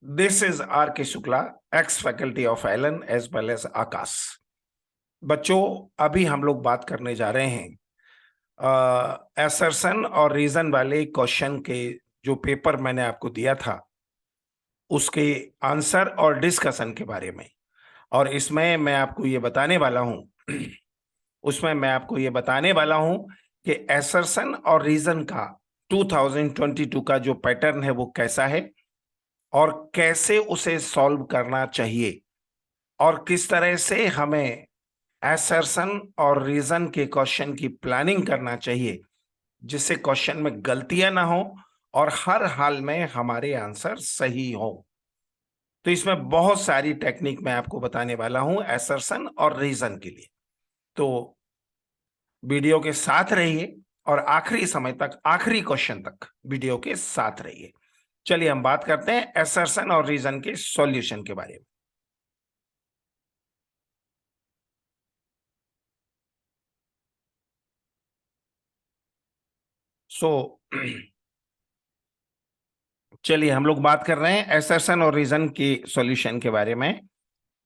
This is R.K. Shukla, ex-faculty of Allen as well as आकाश। बच्चों, अभी हम लोग बात करने जा रहे हैं असर्शन और रीजन वाले क्वेश्चन के जो पेपर मैंने आपको दिया था उसके आंसर और डिस्कशन के बारे में। और इसमें मैं आपको ये बताने वाला हूं उसमें मैं आपको ये बताने वाला हूं कि असर्शन और रीजन का 2022 का जो पैटर्न है वो कैसा है और कैसे उसे सॉल्व करना चाहिए और किस तरह से हमें असर्शन और रीजन के क्वेश्चन की प्लानिंग करना चाहिए जिससे क्वेश्चन में गलतियां ना हो और हर हाल में हमारे आंसर सही हो। तो इसमें बहुत सारी टेक्निक मैं आपको बताने वाला हूं असर्शन और रीजन के लिए। तो वीडियो के साथ रहिए और आखिरी समय तक, आखिरी क्वेश्चन तक वीडियो के साथ रहिए। चलिए हम बात करते हैं असर्शन और रीजन के सॉल्यूशन के बारे में। चलिए हम लोग बात कर रहे हैं असर्शन और रीजन की सॉल्यूशन के बारे में।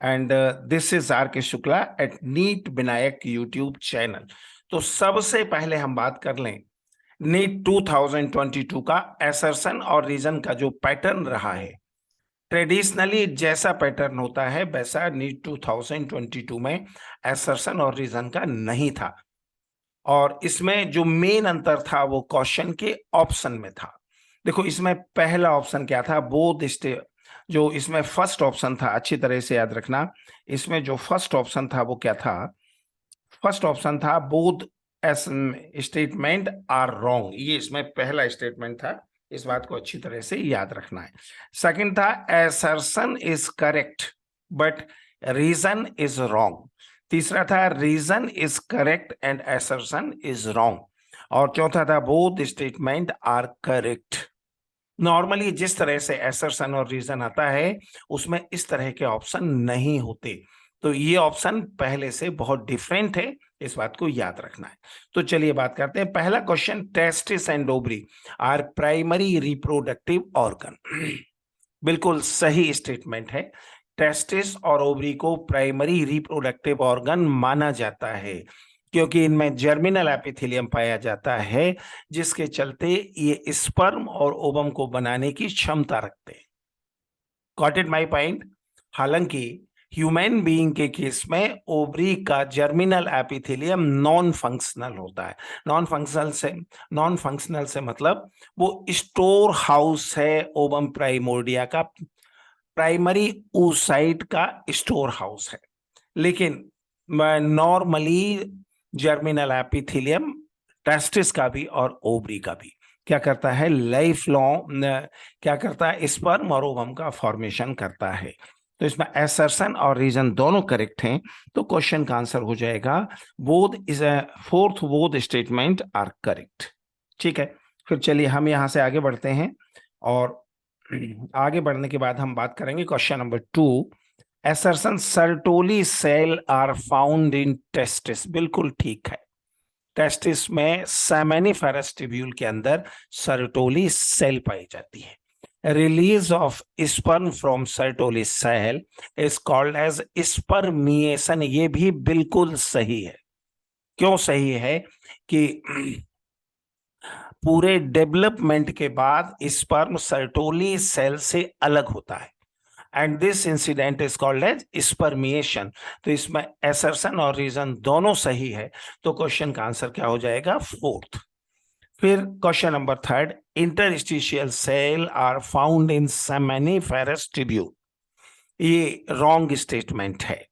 And this is R K Shukla at NEET Vinayak YouTube channel. तो सबसे पहले हम बात कर लें नीट 2022 का असर्शन और रीजन का जो पैटर्न रहा है। ट्रेडिशनली जैसा पैटर्न होता है वैसा नीट 2022 में असर्शन और रीजन का नहीं था। और इसमें जो मेन अंतर था वो क्वेश्चन के ऑप्शन में था। देखो इसमें पहला ऑप्शन क्या था, बोथ स्टेट। जो इसमें फर्स्ट ऑप्शन था, अच्छी तरह से याद रखना, इसमें जो फर्स्ट ऑप्शन था वो क्या था, फर्स्ट ऑप्शन था बोथ स्टेटमेंट आर रॉन्ग। ये इसमें पहला स्टेटमेंट था, इस बात को अच्छी तरह से याद रखना है। सेकंड था assertion is correct but reason is wrong. तीसरा था reason is correct and assertion is wrong. और चौथा था both statement are correct. Normally जिस तरह से असर्शन और रीजन आता है उसमें इस तरह के ऑप्शन नहीं होते। तो ये ऑप्शन पहले से बहुत डिफरेंट है, इस बात को याद रखना है। तो चलिए बात करते हैं। पहला question, testis and ovary are primary reproductive organ. बिल्कुल सही स्टेटमेंट है। टेस्टिस और ओवरी को प्राइमरी रिप्रोडक्टिव ऑर्गन माना जाता है क्योंकि इनमें जर्मिनल एपिथेलियम पाया जाता है जिसके चलते ये स्पर्म और ओवम को बनाने की क्षमता रखते हैं। Got it my point. हालांकि ह्यूमन बीइंग के केस में ओवरी का जर्मिनल एपिथेलियम नॉन फंक्शनल होता है। नॉन फंक्शनल से मतलब वो स्टोर हाउस है ओवम प्राइमोर्डिया का, प्राइमरी oocyte का स्टोर हाउस है। लेकिन नॉर्मली जर्मिनल एपिथेलियम टेस्टिस का भी और ओवरी का भी क्या करता है, लाइफ लॉन्ग क्या करता है, स्पर्म और ओवम का फॉर्मेशन करता है। तो इसमें असर्शन और रीजन दोनों करेक्ट हैं। तो क्वेश्चन का आंसर हो जाएगा both is fourth both statement are correct. ठीक है, फिर चलिए हम यहां से आगे बढ़ते हैं और आगे बढ़ने के बाद हम बात करेंगे question number 2। Assertion Sertoli cell are found in testis. बिल्कुल ठीक है, टेस्टिस में सेमेनिफेरस ट्यूब्यूल के अंदर सर्टोली सेल पाई जाती है। Release of sperm from Sertoli cell is called as spermiation. ये भी बिल्कुल सही है। क्यों सही है कि पूरे डेवलपमेंट के बाद स्पर्म सर्टोली सेल से अलग होता है and this incident is called as spermiation. तो इसमें असर्शन और रीजन दोनों सही है। तो क्वेश्चन का आंसर क्या हो जाएगा, फोर्थ। फिर question number 3, interstitial cell are found in seminiferous tubule. ये रॉन्ग स्टेटमेंट है।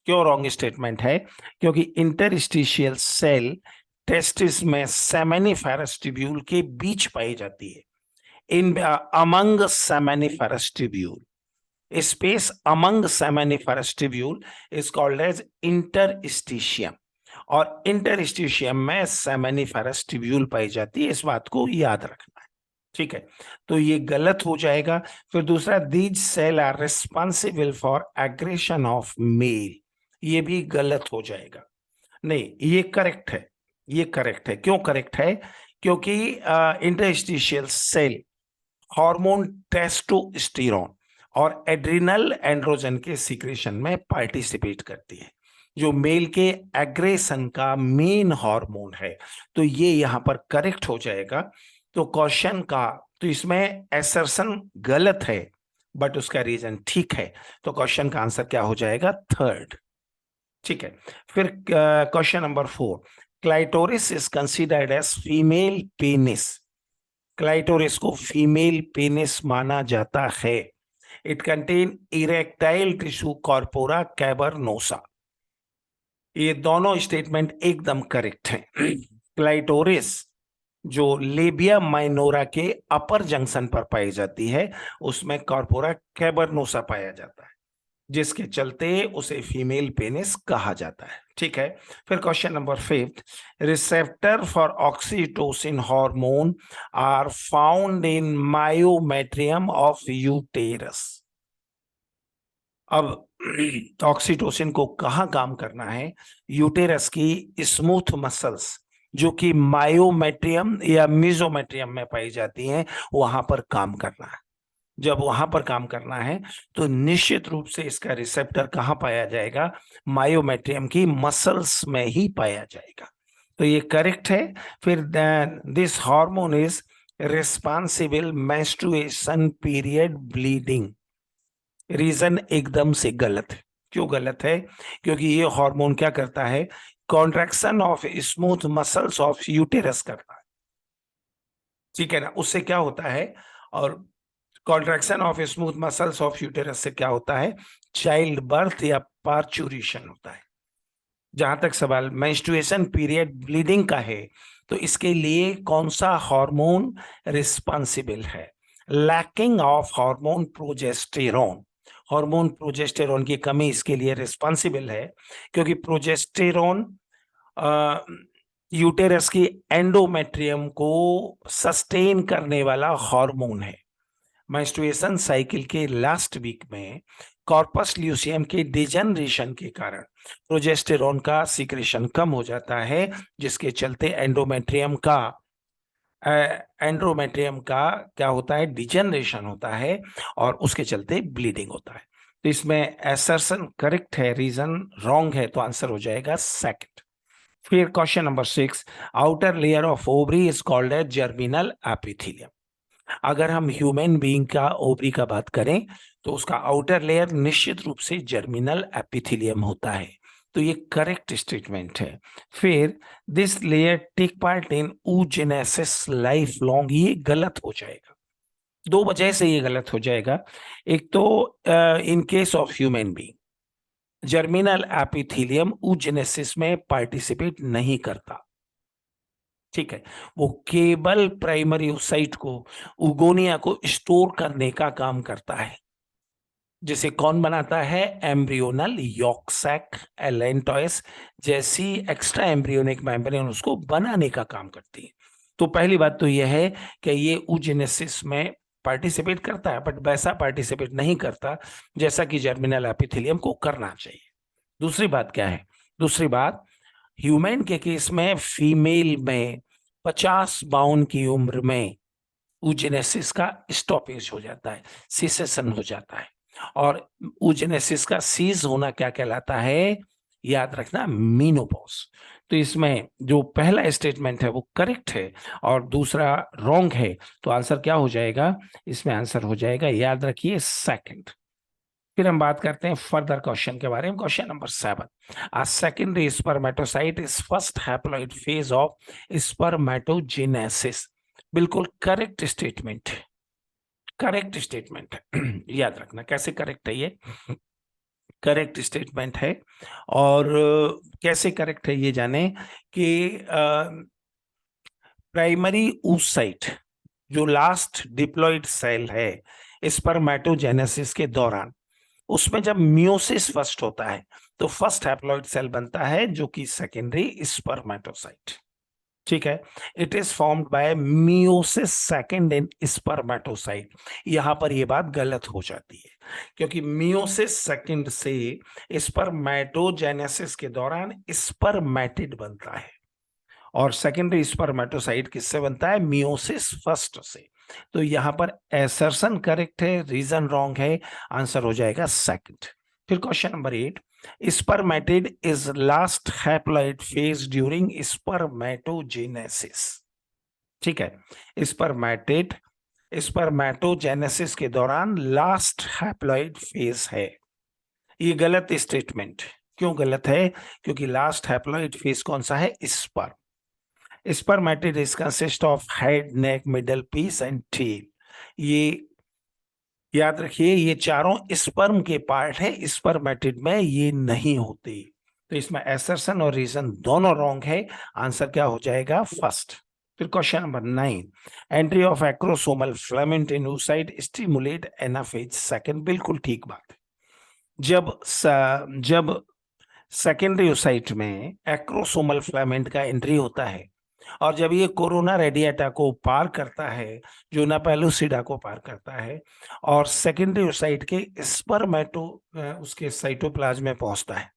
क्यों रॉन्ग स्टेटमेंट है, क्योंकि इंटरस्टिशियल सेल टेस्टिस में सेमेनिफेरस ट्यूब्यूल के बीच पाई जाती है, in among seminiferous tubule. Space among seminiferous tubule is called as interstitium और इंटरस्टिशियम में सेमेनिफेरस ट्यूब्यूल पाई जाती है, इस बात को याद रखना है। ठीक है, तो ये गलत हो जाएगा। फिर दूसरा, these cell are responsible for aggression of male. ये भी गलत हो जाएगा। नहीं, ये करेक्ट है, ये करेक्ट है। क्यों करेक्ट है, क्योंकि इंटरस्टिशियल सेल हार्मोन टेस्टोस्टेरोन और एड्रिनल एंड्रोजन के सीक्रेशन में पार्टिसिपेट करती है, जो मेल के एग्रेशन का मेन हार्मोन है। तो ये यहां पर करेक्ट हो जाएगा। तो क्वेश्चन का तो इसमें एसर्शन गलत है बट उसका रीजन ठीक है, तो क्वेश्चन का आंसर क्या हो जाएगा? थर्ड। ठीक है, फिर question number 4, clitoris is considered as female penis. Clitoris को फीमेल पेनिस माना जाता है। It contain erectile tissue corpora cavernosa. ये दोनों स्टेटमेंट एकदम करेक्ट हैं। क्लाइटोरिस जो लेबिया माइनोरा के अपर जंक्शन पर पाई जाती है, उसमें कॉर्पोरा कैवर्नोसा पाया जाता है, जिसके चलते उसे फीमेल पेनिस कहा जाता है। ठीक है, फिर question number 5, receptor for oxytocin hormone are found in myometrium of uterus. अब ऑक्सीटोसिन को कहाँ काम करना है? यूटेरस की स्मूथ मसल्स जो कि मायोमेट्रियम या मेसोमेट्रियम में पाई जाती हैं, वहां पर काम करना है। जब वहां पर काम करना है तो निश्चित रूप से इसका रिसेप्टर कहां पाया जाएगा? मायोमेट्रियम की मसल्स में ही पाया जाएगा। तो ये करेक्ट है। फिर this hormone is responsible menstruation period bleeding. Reason एकदम से गलत है। क्यों गलत है? क्योंकि ये हार्मोन क्या करता है? Contraction of smooth muscles of uterus करता है। ठीक है ना, उससे क्या होता है? और contraction of smooth muscles of uterus से क्या होता है? चाइल्ड बर्थ या पार्चुरेशन होता है। जहां तक सवाल मेंस्ट्रुएशन पीरियड ब्लीडिंग का है, तो इसके लिए कौन सा हार्मोन रिस्पॉन्सिबल है? Lacking of hormone progesterone. Hormone progesterone की कमी इसके लिए रिस्पॉन्सिबल है, क्योंकि प्रोजेस्टेरोन यूटेरस की एंडोमेट्रियम को सस्टेन करने वाला हार्मोन है। मेंस्ट्रुएशन साइकिल के लास्ट वीक में कॉर्पस ल्यूसियम के डिजनरेशन के कारण प्रोजेस्टेरोन का सीक्रेशन कम हो जाता है, जिसके चलते एंड्रोमेट्रियम का क्या होता है? डिजनरेशन होता है और उसके चलते ब्लीडिंग होता है। तो इसमें एसर्शन करेक्ट है, रीजन रॉन्ग है, तो आंसर हो जाएगा सेकंड। फिर question number 6, outer layer of ovary is called as germinal epithelium. अगर हम ह्यूमन बीइंग का ओवरी का बात करें तो उसका आउटर लेयर निश्चित रूप से जर्मिनल एपिथेलियम होता है। तो ये करेक्ट स्टेटमेंट है। फिर this layer take part in oogenesis life long, ये गलत हो जाएगा। दो वजह से ये गलत हो जाएगा। एक तो in case of human being germinal epithelium oogenesis में पार्टिसिपेट नहीं करता। ठीक है, वो केवल प्राइमरी ओसाइट को, उगोनिया को स्टोर करने का काम करता है, जिसे कौन बनाता है? एम्ब्रियोनल यॉर्क सैक, एलेंटॉयस जैसी एक्स्ट्रा एम्ब्रियोनिक मेम्ब्रेन उसको बनाने का काम करती है। तो पहली बात तो यह है कि ये oogenesis में पार्टिसिपेट करता है, बट वैसा पार्टिसिपेट नहीं करता जैसा कि जर्मिनल एपिथेलियम को करना चाहिए। दूसरी बात क्या है? दूसरी बात, ह्यूमन के केस में फीमेल में 50-52 की उम्र में oogenesis का स्टॉपेज हो जाता है, सीसेशन हो जाता है। और oogenesis का सीज होना क्या कहलाता है? याद रखना, मीनोपॉज। तो इसमें जो पहला स्टेटमेंट है वो करेक्ट है और दूसरा रॉन्ग है। तो आंसर क्या हो जाएगा? इसमें आंसर हो जाएगा, याद रखिए, सेकंड। फिर हम बात करते हैं फर्दर क्वेश्चन के बारे में। Question number 7, a secondary spermatocyte is first haploid phase of spermatogenesis। बिल्कुल करेक्ट स्टेटमेंट है, करेक्ट स्टेटमेंट है। याद रखना कैसे करेक्ट है, ये करेक्ट स्टेटमेंट है। और कैसे करेक्ट है ये जाने कि प्राइमरी oocyte जो लास्ट डिप्लॉइड सेल है स्पर्मेटोजेनेसिस के दौरान, उसमें जब मियोसिस फर्स्ट होता है तो फर्स्ट हैप्लॉइड सेल बनता है जो कि सेकेंडरी स्पर्मेटोसाइट। ठीक है, it is formed by meiosis second in spermatocyte. यहां पर यह बात गलत हो जाती है, क्योंकि मियोसिस सेकंड से स्पर्मेटोजेनेसिस के दौरान स्पर्मेटिड बनता है और सेकेंडरी स्पर्मेटोसाइट किससे बनता है? मियोसिस फर्स्ट से। तो यहाँ पर assertion करेक्ट है, रीजन रॉन्ग है, आंसर हो जाएगा सेकंड। फिर question number 8, spermatid is last haploid phase during spermatogenesis. ठीक है, स्पर्मेटोजेनेसिस के दौरान लास्ट हैप्लॉइड फेज है। ये गलत स्टेटमेंट। क्यों गलत है? क्योंकि लास्ट हैप्लॉइड फेज कौन सा है? Spermatid is consist of head, neck, middle piece and tail. ये याद रखिए, ये चारों स्पर्म के पार्ट है, स्पर्मेटिड में ये नहीं होते। तो इसमें एसर्शन और रीजन दोनों रॉन्ग है, आंसर क्या हो जाएगा? फर्स्ट। फिर question number 9, entry of acrosomal filament in oocyte stimulate anaphase second. बिल्कुल ठीक बात है। जब सेकेंडरी oocyte में एक्रोसोमल फिलामेंट का एंट्री होता है और जब ये कोरोना रेडिएटा को पार करता है, जूना पेलुसिडा को पार करता है और सेकेंडरी oocyte के स्पर्मेटो उसके साइटोप्लाज्म में पहुंचता है।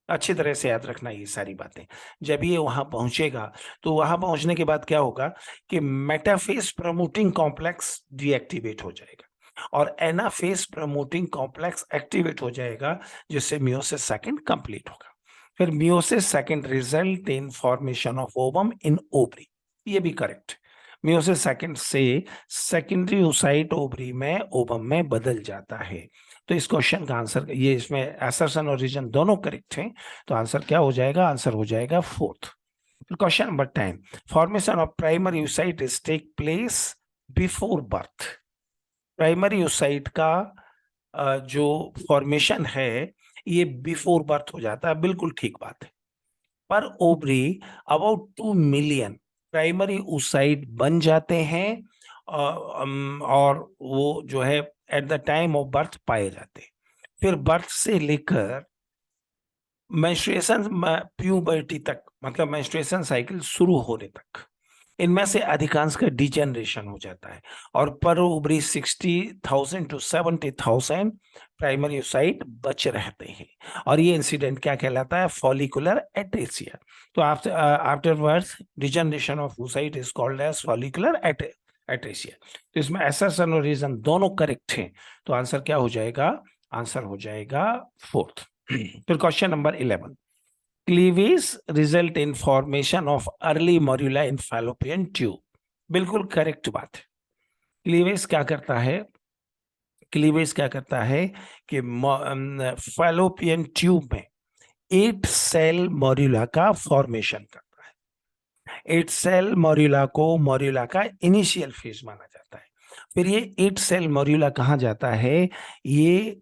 अच्छी तरह से याद रखना ये सारी बातें। जब ये वहां पहुंचेगा तो वहां पहुंचने के बाद क्या होगा कि मेटाफेज प्रमोटिंग कॉम्प्लेक्स डीएक्टिवेट हो जाएगा और एनाफेज प्रमोटिंग कॉम्प्लेक्स एक्टिवेट हो जाएगा, जिससे मियोसिस सेकंड कंप्लीट होगा। फिर meiosis second result in formation of ovum in ovary, ये भी करेक्ट। मियोसिस सेकंड से सेकेंडरी oocyte ओवरी में ओवम में बदल जाता है। तो इस क्वेश्चन का आंसर, ये इसमें एसर्शन और रीजन दोनों करेक्ट हैं, तो आंसर क्या हो जाएगा? आंसर हो जाएगा fourth. Question number 10, formation of primary oocyte is take place before birth. Primary oocyte का जो फॉर्मेशन है ये बिफोर बर्थ हो जाता है, बिल्कुल ठीक बात है। पर ovary about 2 million primary oocyte बन जाते हैं और वो जो है eight the time of birth पाए जाते हैं। फिर बर्थ से लेकर मेंस्ट्रुएशन प्यूबर्टी तक, मतलब मेंस्ट्रुएशन साइकिल शुरू होने तक, इनमें से अधिकांश का डिजेनरेशन हो जाता है और पर ओवरी 60,000 टू 70,000 प्राइमरी oocyte बच रहते हैं और ये इंसिडेंट क्या कहलाता है? Follicular atresia. तो afterwards degeneration of oocyte is called as follicular atresia. तो इसमें एसर्शन और रीजन दोनों करेक्ट हैं, तो आंसर क्या हो जाएगा? आंसर हो जाएगा फोर्थ। फिर question number 11, cleavage result in formation of early morula in fallopian tube. बिल्कुल करेक्ट बात है। क्लीवेज क्या करता है? क्लीवेज क्या करता है कि फैलोपियन ट्यूब में 8 सेल मॉड्यूला का फॉर्मेशन करता है। 8 सेल मॉड्यूला को मॉड्यूला का इनिशियल फेज माना जाता है। फिर ये 8 सेल मॉड्यूला कहाँ जाता है? ये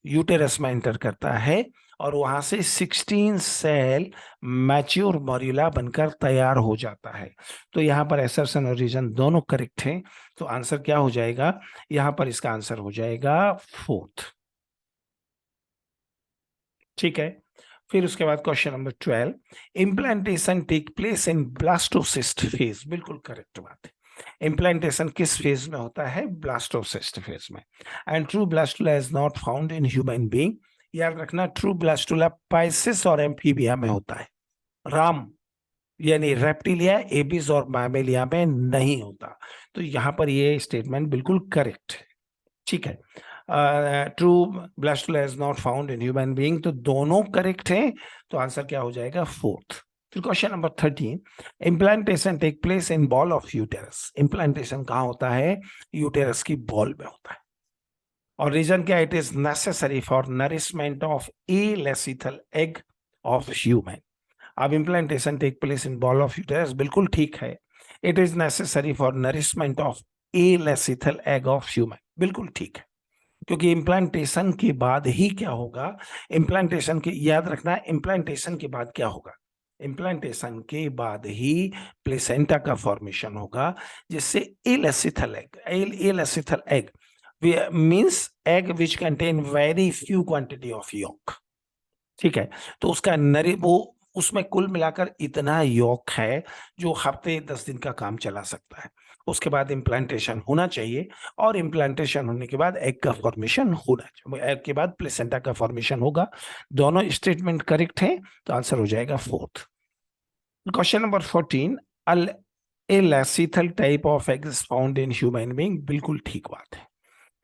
यूटेरस में एंटर करता है और वहां से 16 सेल मैच्योर मॉड्यूला बनकर तैयार हो जाता है। तो यहाँ पर एसर्शन और रीजन दोनों करेक्ट हैं, तो आंसर क्या हो जाएगा? यहाँ पर इसका आंसर हो जाएगा फोर्थ। ठीक है। फिर उसके बाद question number 12, implantation take place in blastocyst phase. बिल्कुल करेक्ट बात है। इम्प्लांटेशन किस फेज में होता है? ब्लास्टोसिस्ट फेज में। And true blastula is not found in human being. याद रखना, ट्रू ब्लास्टुला पाइसिस और एम्फीबिया में होता है, राम यानी रेप्टिलिया, एबिस और मैमेलिया में नहीं होता। तो यहां पर ये स्टेटमेंट बिल्कुल करेक्ट है। ठीक है। True blastula is not found in human being, तो दोनों करेक्ट हैं, तो आंसर क्या हो जाएगा? फोर्थ। फिर question number 13, implantation take place in ball of uterus. Implantation कहाँ होता है? यूटेरस की बॉल में होता है। और रीजन क्या? It is necessary for nourishment of a lecithal egg of human. अब implantation take place in ball of uterus, बिल्कुल ठीक है। It is necessary for nourishment of a lecithal egg of human, बिल्कुल ठीक है। क्योंकि इम्प्लांटेशन के बाद ही क्या होगा? इम्प्लांटेशन के, याद रखना, इम्प्लांटेशन के बाद क्या होगा? इम्प्लांटेशन के बाद ही प्लेसेंटा का फॉर्मेशन होगा, जिससे alecithal egg means egg which contain very few quantity of yolk. ठीक है। तो उसका वो उसमें कुल मिलाकर इतना यॉक है जो हफ्ते 10 दिन का काम चला सकता है। उसके बाद इम्प्लांटेशन होना चाहिए और इम्प्लांटेशन होने के बाद एग का फॉर्मेशन होना चाहिए, एग के बाद प्लेसेंटा का फॉर्मेशन होगा। दोनों स्टेटमेंट करेक्ट हैं, तो आंसर हो जाएगा fourth. Question number 14, a lecithal type of egg is found in human being, बिल्कुल ठीक बात है।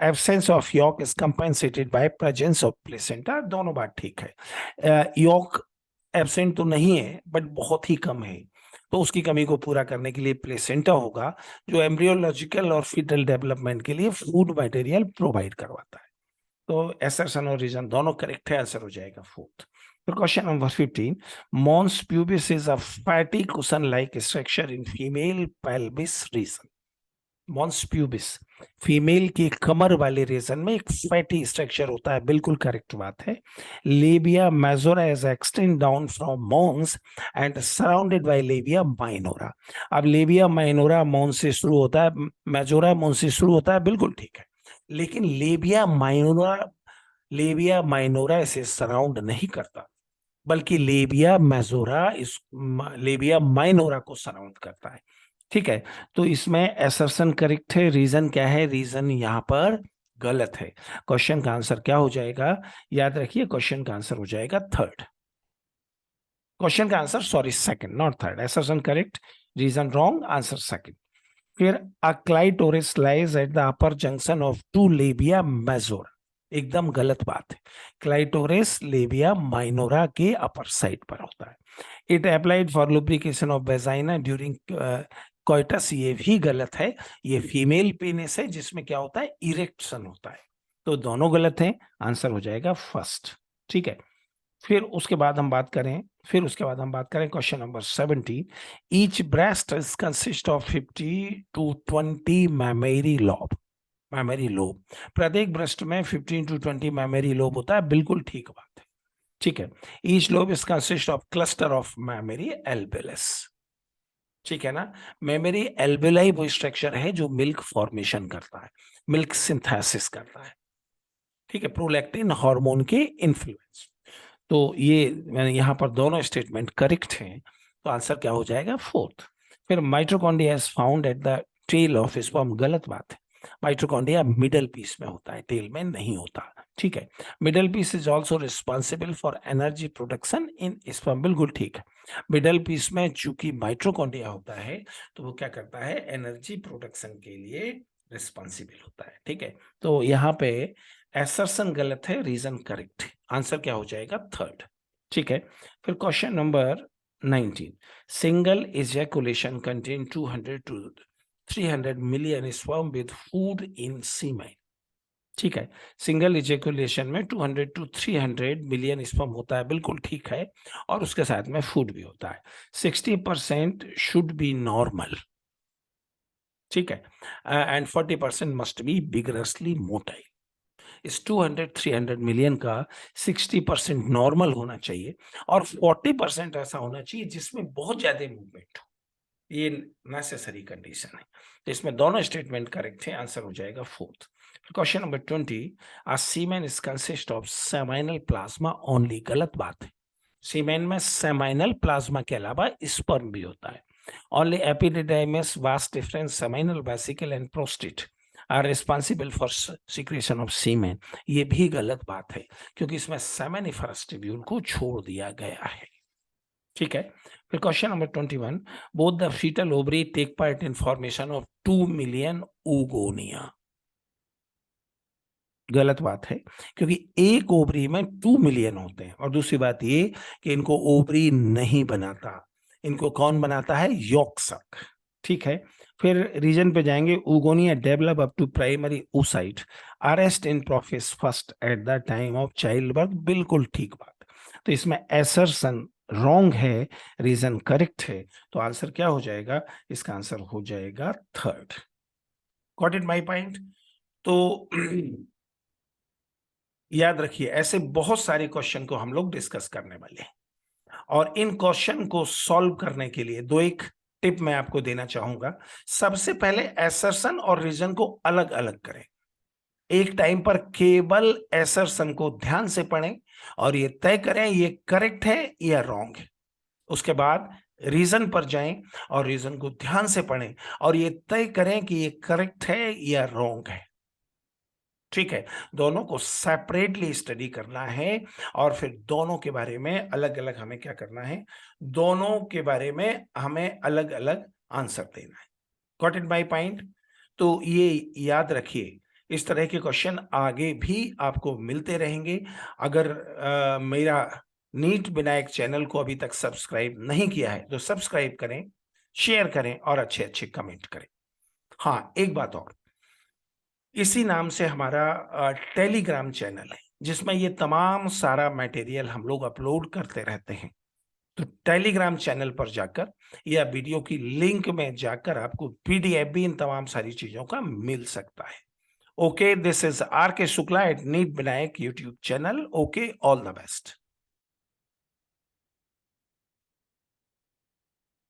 Absence of yolk is compensated by presence of placenta, दोनों बात ठीक है। यॉक एब्सेंट तो नहीं है बट बहुत ही कम है, तो उसकी कमी को पूरा करने के लिए प्लेसेंटा होगा जो एम्ब्रियोलॉजिकल और फीटल डेवलपमेंट के लिए फूड मटेरियल प्रोवाइड करवाता है। तो एसर्शन और रीजन दोनों करेक्ट है, आंसर हो जाएगा फोर्थ। फिर question number 15, mons pubis is a fatty cushion like structure in female pelvis region. Mons pubis female की कमर वाले रीजन में एक फैटी स्ट्रक्चर होता है, बिल्कुल करेक्ट बात है। Labia majora is extend down from mons and surrounded by labia minora. अब लेबिया माइनोरा मॉन्स से शुरू होता है, मेजोरा मॉन्स से शुरू होता है, बिल्कुल ठीक है। लेकिन लेबिया माइनोरा इसे सराउंड नहीं करता, बल्कि लेबिया माइनोरा को सराउंड करता है। ठीक है, तो इसमें एसर्शन करेक्ट है, रीजन क्या है, रीजन यहां पर गलत है। क्वेश्चन का आंसर क्या हो जाएगा, याद रखिए क्वेश्चन का आंसर हो जाएगा थर्ड। क्वेश्चन का answer sorry second, not third. Assertion correct, reason wrong, answer second. फिर a clitoris lies at the upper junction of two labia majora, एकदम गलत बात है। क्लाइटोरिस लेबिया माइनोरा के अपर साइड पर होता है। It applied for lubrication of vagina during coitus, ये भी गलत है। ये फीमेल पेनिस है जिसमें क्या होता है, इरेक्शन होता है। तो दोनों गलत हैं, आंसर हो जाएगा फर्स्ट। ठीक है, फिर उसके बाद हम बात करें question number 17, each breast is consist of 50 to 20 mammary lobe. प्रत्येक ब्रेस्ट में 15 to 20 मैमेरी लोब होता है, बिल्कुल ठीक बात है। ठीक है, each lobe is consist of cluster of mammary alveolus. ठीक है ना, मेमोरी एल्वेलाई वो स्ट्रक्चर है जो मिल्क फॉर्मेशन करता है, मिल्क सिंथेसिस करता है। ठीक है, प्रोलैक्टिन हार्मोन के इन्फ्लुएंस। तो ये यहां पर दोनों स्टेटमेंट करेक्ट हैं, तो आंसर क्या हो जाएगा, फोर्थ। फिर mitochondria is found at the tail of sperm, गलत बात है। माइटोकॉन्ड्रिया मिडल पीस में होता है, टेल में नहीं होता। ठीक है, middle piece is also responsible for energy production in sperm, बिल्कुल ठीक है। मिडल पीस में चूंकि माइटोकॉन्ड्रिया होता है तो वो क्या करता है, एनर्जी प्रोडक्शन के लिए रिस्पॉन्सिबल होता है। ठीक है, तो यहाँ पे एसर्शन गलत है, रीजन करेक्ट है, आंसर क्या हो जाएगा, थर्ड। ठीक है, फिर question number 19, single ejaculation contain 200 to 300 million sperm with food in semen. ठीक है, सिंगल इजैकुलेशन में 200 to 300 मिलियन स्पर्म होता है, बिल्कुल ठीक है, और उसके साथ में फूड भी होता है। 60% शुड बी नॉर्मल। ठीक है, एंड 40% मस्ट बी बिगरसली मोटाइल। इस 200-300 मिलियन का 60% नॉर्मल होना चाहिए और 40% ऐसा होना चाहिए जिसमें बहुत ज्यादा मूवमेंट हो, ये नेसेसरी कंडीशन है। तो इसमें दोनों स्टेटमेंट करेक्ट है, आंसर हो जाएगा fourth. Question number 20, a semen is consist of seminal plasma only, गलत बात है। सीमेन में सेमाइनल प्लाज्मा के अलावा स्पर्म भी होता है। Only epididymis, vas deferens, seminal vesicle and prostate are responsible for secretion of semen, ये भी गलत बात है क्योंकि इसमें सेमेनिफरस ट्यूब्यूल को छोड़ दिया गया है। ठीक है, फिर question number 21, both the fetal ovary take part in formation of 2 million oogonia, गलत बात है क्योंकि एक ओवरी में 2 मिलियन होते हैं, और दूसरी बात ये कि इनको ओवरी नहीं बनाता, इनको कौन बनाता है, यॉक्सक। ठीक है, फिर रीजन पे जाएंगे, oogonia develop up to primary oocyte, arrest in prophase first at the time of child birth, बिल्कुल ठीक बात। तो इसमें एसर्शन रॉन्ग है, रीजन करेक्ट है, तो आंसर क्या हो जाएगा, इसका आंसर हो जाएगा third. Got it my point. तो याद रखिए ऐसे बहुत सारे क्वेश्चन को हम लोग डिस्कस करने वाले हैं, और इन क्वेश्चन को सॉल्व करने के लिए दो एक टिप मैं आपको देना चाहूंगा। सबसे पहले एसर्शन और रीजन को अलग अलग करें, एक टाइम पर केवल एसर्शन को ध्यान से पढ़ें और ये तय करें ये करेक्ट है या रॉन्ग है। उसके बाद रीजन पर जाएं और रीजन को ध्यान से पढ़ें और ये तय करें कि ये करेक्ट है या रॉन्ग है। ठीक है, दोनों को सेपरेटली स्टडी करना है और फिर दोनों के बारे में अलग अलग हमें क्या करना है, दोनों के बारे में हमें अलग अलग आंसर देना है। Got it my point? तो ये याद रखिए, इस तरह के क्वेश्चन आगे भी आपको मिलते रहेंगे। अगर मेरा नीट विनायक चैनल को अभी तक सब्सक्राइब नहीं किया है तो सब्सक्राइब करें, शेयर करें और अच्छे अच्छे कमेंट करें। हाँ, एक बात और, इसी नाम से हमारा टेलीग्राम चैनल है जिसमें ये तमाम सारा मटेरियल हम लोग अपलोड करते रहते हैं। तो टेलीग्राम चैनल पर जाकर या वीडियो की लिंक में जाकर आपको पीडीएफ भी इन तमाम सारी चीजों का मिल सकता है। Okay, this is R K Shukla at NEET Vinayak YouTube channel. Okay, all the best.